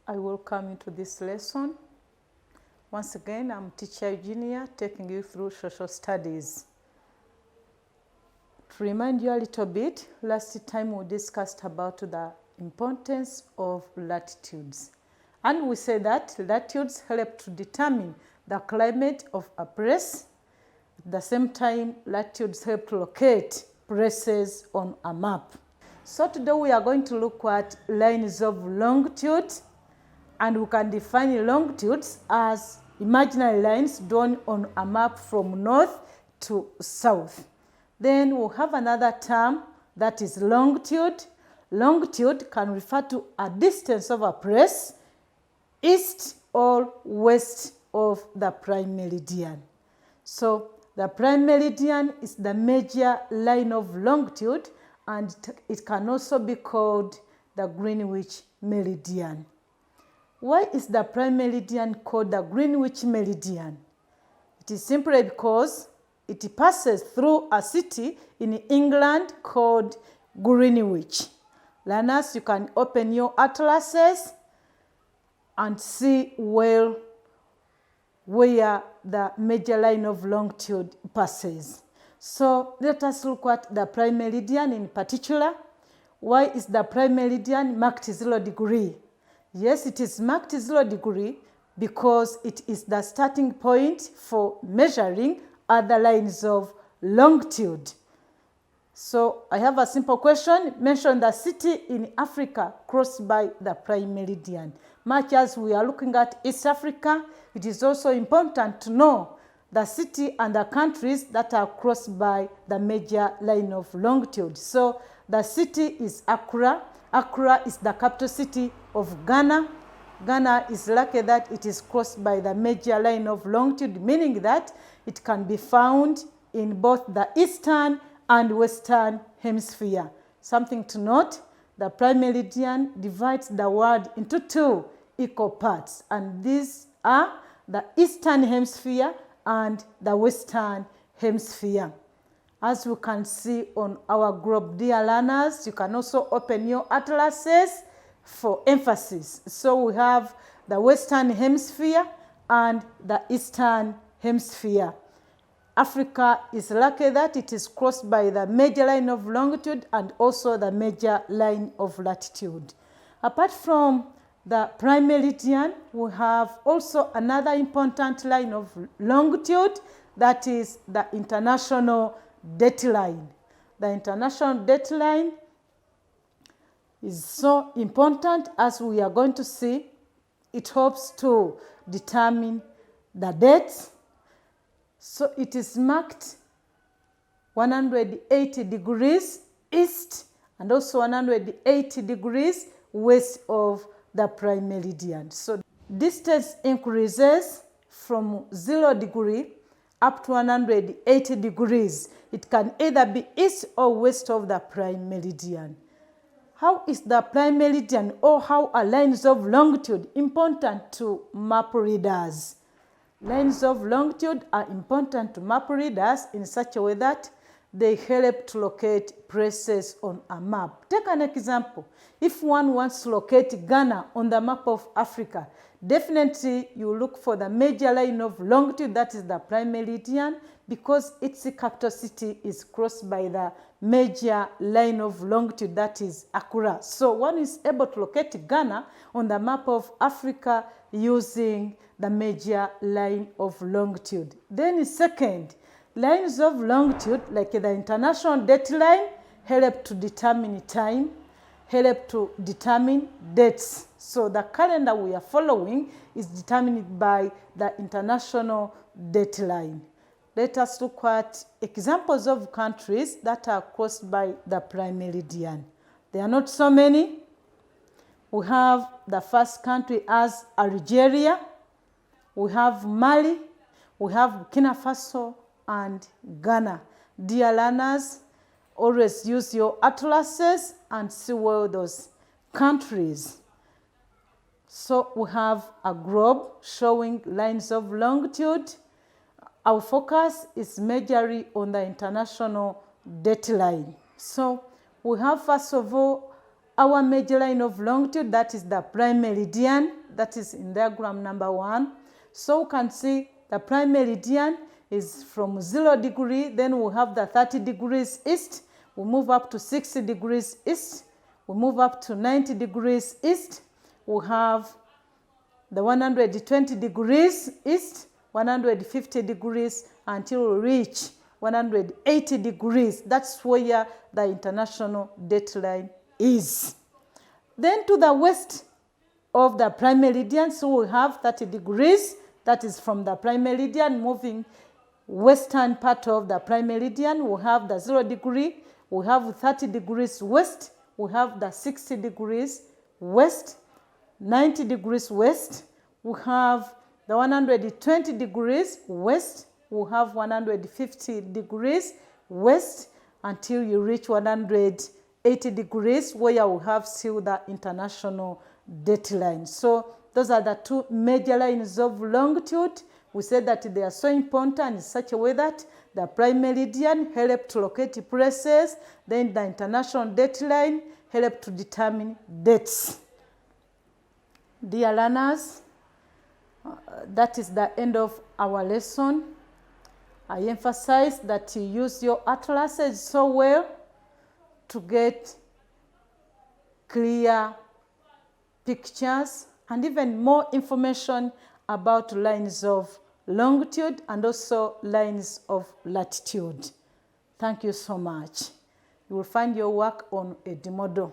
I welcome you to this lesson. Once again, I'm teacher Eugene, taking you through social studies. To remind you a little bit, last time we discussed about the importance of latitudes. And we said that latitudes help to determine the climate of a place. At the same time, latitudes help to locate places on a map. So today we are going to look at lines of longitude, and we can define longitudes as imaginary lines drawn on a map from north to south. Then we'll have another term that is longitude. Longitude can refer to a distance of a place east or west of the prime meridian. So the prime meridian is the major line of longitude, and it can also be called the Greenwich meridian. Why is the prime meridian called the Greenwich meridian? It is simply because it passes through a city in England called Greenwich. Learners, you can open your atlases and see where the major line of longitude passes. So let us look at the prime meridian in particular. Why is the prime meridian marked 0 degree? Yes, it is marked 0 degree because it is the starting point for measuring other lines of longitude. So I have a simple question. Mention the city in Africa crossed by the prime meridian. Much as we are looking at East Africa, it is also important to know the city and the countries that are crossed by the major line of longitude. So the city is Accra. Accra is the capital city of Ghana. Ghana is lucky that it is crossed by the major line of longitude, meaning that it can be found in both the eastern and western hemisphere. Something to note, the prime meridian divides the world into two equal parts, and these are the eastern hemisphere and the western hemisphere. As you can see on our globe, dear learners, you can also open your atlases for emphasis. So we have the western hemisphere and the eastern hemisphere. Africa is lucky that it is crossed by the major line of longitude and also the major line of latitude. Apart from the prime meridian, we have also another important line of longitude, that is the international dateline. The international dateline is so important, as we are going to see. It helps to determine the dates. So it is marked 180 degrees east and also 180 degrees west of the prime meridian. So distance increases from 0 degree up to 180 degrees. It can either be east or west of the prime meridian. How is the prime meridian, or how are lines of longitude important to map readers? Lines of longitude are important to map readers in such a way that they help to locate places on a map. Take an example. If one wants to locate Ghana on the map of Africa, definitely you look for the major line of longitude, that is the prime meridian, because its capital city is crossed by the major line of longitude, that is Accra. So one is able to locate Ghana on the map of Africa using the major line of longitude. Then second, lines of longitude like the international dateline help to determine time, help to determine dates. So the calendar we are following is determined by the international dateline. Let us look at examples of countries that are crossed by the prime meridian. There are not so many. We have the first country as Algeria. We have Mali. We have Burkina Faso and Ghana. Dear learners, always use your atlases and see where those countries. So we have a globe showing lines of longitude. Our focus is majorly on the international dateline. So we have first of all our major line of longitude, that is the prime meridian, that is in diagram number 1. So we can see the prime meridian is from 0 degree, then we have the 30 degrees east, we move up to 60 degrees east, we move up to 90 degrees east, we have the 120 degrees east, 150 degrees until we reach 180 degrees. That's where the international dateline is. Then to the west of the prime meridian, so we have 30 degrees, that is from the prime meridian, moving western part of the prime meridian, we have the 0 degree, we have 30 degrees west, we have the 60 degrees west, 90 degrees west, we have the 120 degrees west, we have 150 degrees west until you reach 180 degrees where we have still the international dateline. So those are the two major lines of longitude. We said that they are so important in such a way that the prime meridian help to locate places, then the international dateline help to determine dates. Dear learners, that is the end of our lesson. I emphasize that you use your atlases so well to get clear pictures and even more information about lines of longitude and also lines of latitude. Thank you so much. You will find your work on Edmodo.